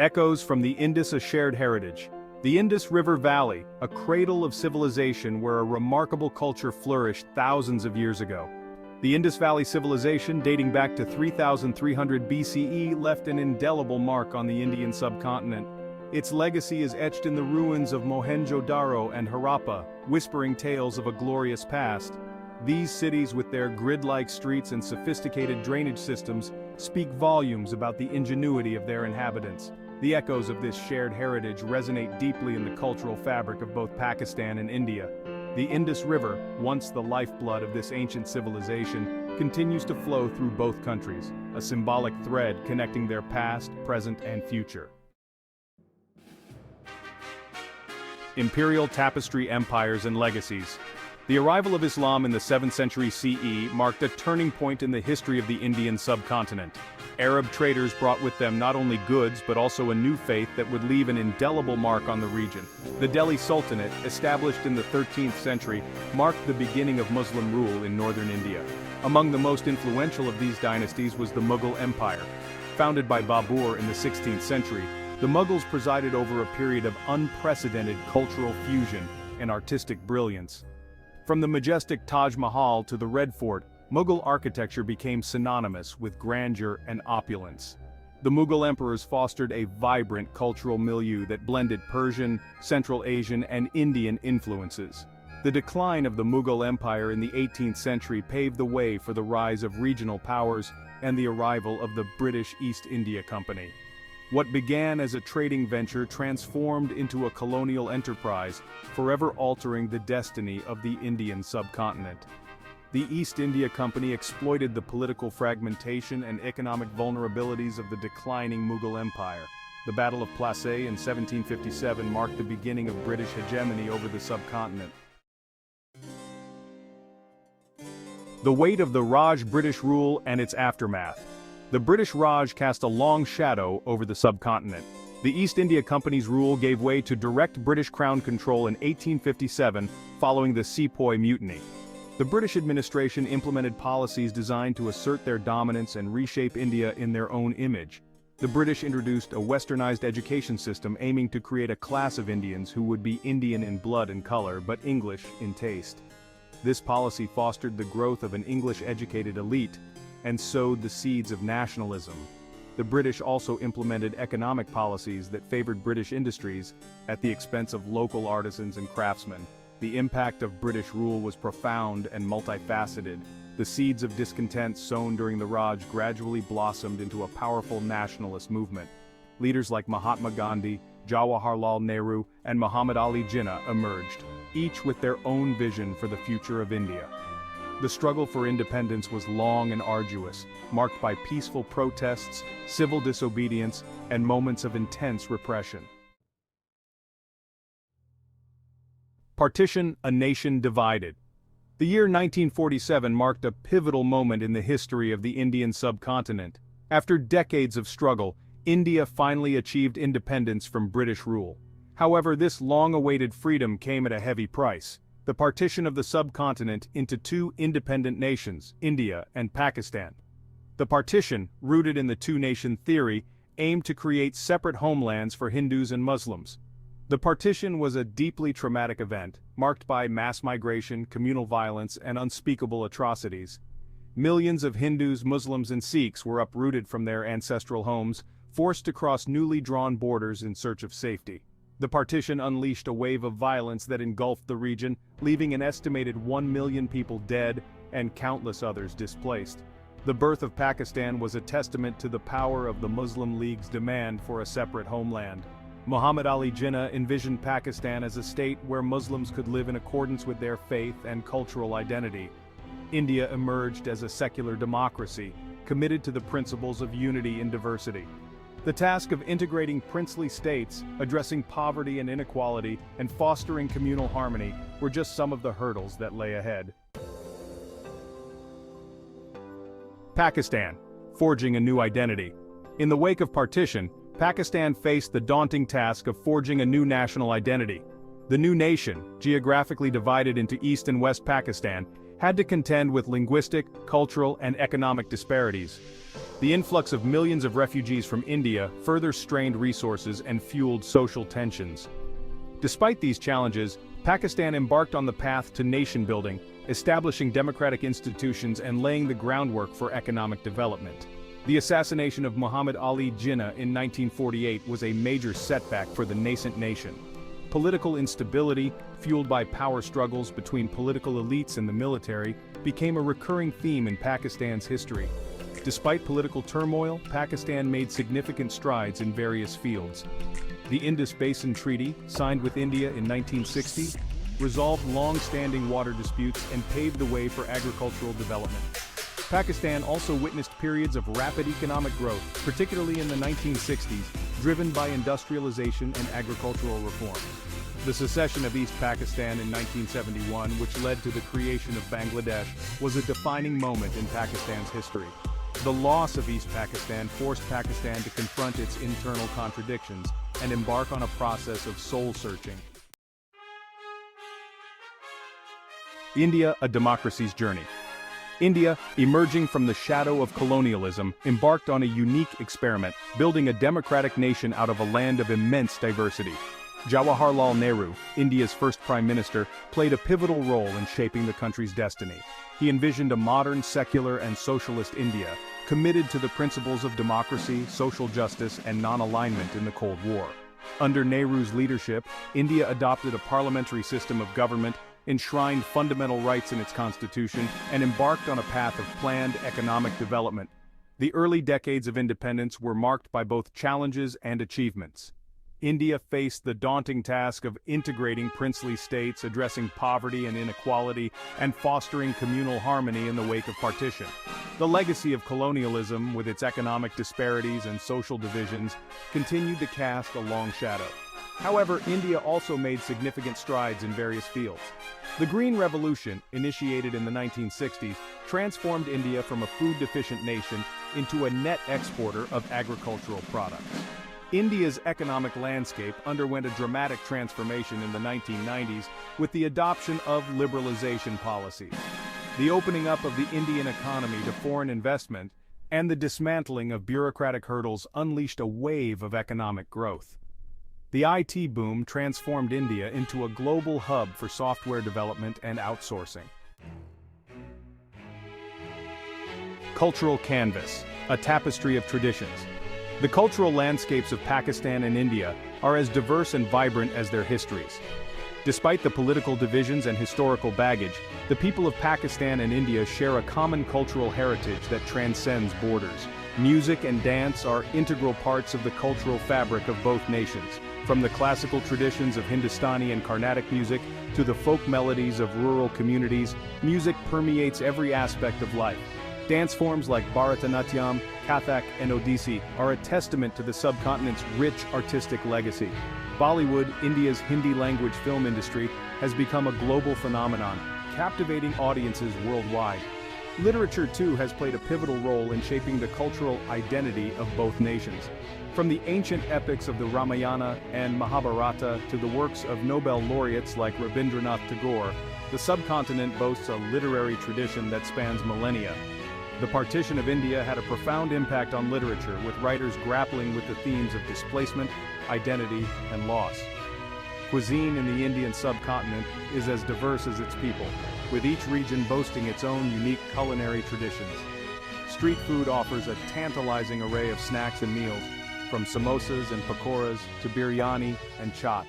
Echoes from the Indus, a shared heritage. The Indus River Valley, a cradle of civilization where a remarkable culture flourished thousands of years ago. The Indus Valley Civilization, dating back to 3300 BCE, left an indelible mark on the Indian subcontinent. Its legacy is etched in the ruins of Mohenjo-Daro and Harappa, whispering tales of a glorious past. These cities, with their grid-like streets and sophisticated drainage systems, speak volumes about the ingenuity of their inhabitants. The echoes of this shared heritage resonate deeply in the cultural fabric of both Pakistan and India. The Indus River, once the lifeblood of this ancient civilization, continues to flow through both countries, a symbolic thread connecting their past, present, and future. Imperial tapestry empires and legacies. The arrival of Islam in the 7th century CE marked a turning point in the history of the Indian subcontinent. Arab traders brought with them not only goods but also a new faith that would leave an indelible mark on the region. The Delhi Sultanate, established in the 13th century, marked the beginning of Muslim rule in northern India. Among the most influential of these dynasties was the Mughal Empire. Founded by Babur in the 16th century, the Mughals presided over a period of unprecedented cultural fusion and artistic brilliance. From the majestic Taj Mahal to the Red Fort, Mughal architecture became synonymous with grandeur and opulence. The Mughal emperors fostered a vibrant cultural milieu that blended Persian, Central Asian, and Indian influences. The decline of the Mughal Empire in the 18th century paved the way for the rise of regional powers and the arrival of the British East India Company. What began as a trading venture transformed into a colonial enterprise, forever altering the destiny of the Indian subcontinent. The East India Company exploited the political fragmentation and economic vulnerabilities of the declining Mughal Empire. The Battle of Plassey in 1757 marked the beginning of British hegemony over the subcontinent. The weight of the Raj British rule and its aftermath. The British Raj cast a long shadow over the subcontinent. The East India Company's rule gave way to direct British Crown control in 1857 following the Sepoy Mutiny. The British administration implemented policies designed to assert their dominance and reshape India in their own image. The British introduced a westernized education system aiming to create a class of Indians who would be Indian in blood and color but English in taste. This policy fostered the growth of an English-educated elite and sowed the seeds of nationalism. The British also implemented economic policies that favored British industries at the expense of local artisans and craftsmen. The impact of British rule was profound and multifaceted. The seeds of discontent sown during the Raj gradually blossomed into a powerful nationalist movement. Leaders like Mahatma Gandhi, Jawaharlal Nehru, and Muhammad Ali Jinnah emerged, each with their own vision for the future of India. The struggle for independence was long and arduous, marked by peaceful protests, civil disobedience, and moments of intense repression. Partition, a nation divided. The year 1947 marked a pivotal moment in the history of the Indian subcontinent. After decades of struggle, India finally achieved independence from British rule. However, this long-awaited freedom came at a heavy price: the partition of the subcontinent into two independent nations, India and Pakistan. The partition, rooted in the two-nation theory, aimed to create separate homelands for Hindus and Muslims. The partition was a deeply traumatic event, marked by mass migration, communal violence, and unspeakable atrocities. Millions of Hindus, Muslims, and Sikhs were uprooted from their ancestral homes, forced to cross newly drawn borders in search of safety. The partition unleashed a wave of violence that engulfed the region, leaving an estimated 1 million people dead and countless others displaced. The birth of Pakistan was a testament to the power of the Muslim League's demand for a separate homeland. Muhammad Ali Jinnah envisioned Pakistan as a state where Muslims could live in accordance with their faith and cultural identity. India emerged as a secular democracy, committed to the principles of unity in diversity. The task of integrating princely states, addressing poverty and inequality, and fostering communal harmony were just some of the hurdles that lay ahead. Pakistan, forging a new identity. In the wake of partition, Pakistan faced the daunting task of forging a new national identity. The new nation, geographically divided into East and West Pakistan, had to contend with linguistic, cultural, and economic disparities. The influx of millions of refugees from India further strained resources and fueled social tensions. Despite these challenges, Pakistan embarked on the path to nation-building, establishing democratic institutions and laying the groundwork for economic development. The assassination of Muhammad Ali Jinnah in 1948 was a major setback for the nascent nation. Political instability, fueled by power struggles between political elites and the military, became a recurring theme in Pakistan's history. Despite political turmoil, Pakistan made significant strides in various fields. The Indus Basin Treaty, signed with India in 1960, resolved long-standing water disputes and paved the way for agricultural development. Pakistan also witnessed periods of rapid economic growth, particularly in the 1960s, driven by industrialization and agricultural reform. The secession of East Pakistan in 1971, which led to the creation of Bangladesh, was a defining moment in Pakistan's history. The loss of East Pakistan forced Pakistan to confront its internal contradictions and embark on a process of soul-searching. India, a democracy's journey. India, emerging from the shadow of colonialism, embarked on a unique experiment, building a democratic nation out of a land of immense diversity. Jawaharlal Nehru, India's first prime minister, played a pivotal role in shaping the country's destiny. He envisioned a modern, secular, and socialist India, committed to the principles of democracy, social justice, and non-alignment in the Cold War. Under Nehru's leadership, India adopted a parliamentary system of government, enshrined fundamental rights in its constitution, and embarked on a path of planned economic development. The early decades of independence were marked by both challenges and achievements. India faced the daunting task of integrating princely states, addressing poverty and inequality, and fostering communal harmony in the wake of partition. The legacy of colonialism, with its economic disparities and social divisions, continued to cast a long shadow. However, India also made significant strides in various fields. The Green Revolution, initiated in the 1960s, transformed India from a food-deficient nation into a net exporter of agricultural products. India's economic landscape underwent a dramatic transformation in the 1990s with the adoption of liberalization policies. The opening up of the Indian economy to foreign investment and the dismantling of bureaucratic hurdles unleashed a wave of economic growth. The IT boom transformed India into a global hub for software development and outsourcing. Cultural canvas, a tapestry of traditions. The cultural landscapes of Pakistan and India are as diverse and vibrant as their histories. Despite the political divisions and historical baggage, the people of Pakistan and India share a common cultural heritage that transcends borders. Music and dance are integral parts of the cultural fabric of both nations. From the classical traditions of Hindustani and Carnatic music to the folk melodies of rural communities, music permeates every aspect of life. Dance forms like Bharatanatyam, Kathak, and Odissi are a testament to the subcontinent's rich artistic legacy. Bollywood, India's Hindi-language film industry, has become a global phenomenon, captivating audiences worldwide. Literature, too, has played a pivotal role in shaping the cultural identity of both nations. From the ancient epics of the Ramayana and Mahabharata to the works of Nobel laureates like Rabindranath Tagore, the subcontinent boasts a literary tradition that spans millennia. The partition of India had a profound impact on literature, with writers grappling with the themes of displacement, identity, and loss. Cuisine in the Indian subcontinent is as diverse as its people, with each region boasting its own unique culinary traditions. Street food offers a tantalizing array of snacks and meals, from samosas and pakoras to biryani and chaat.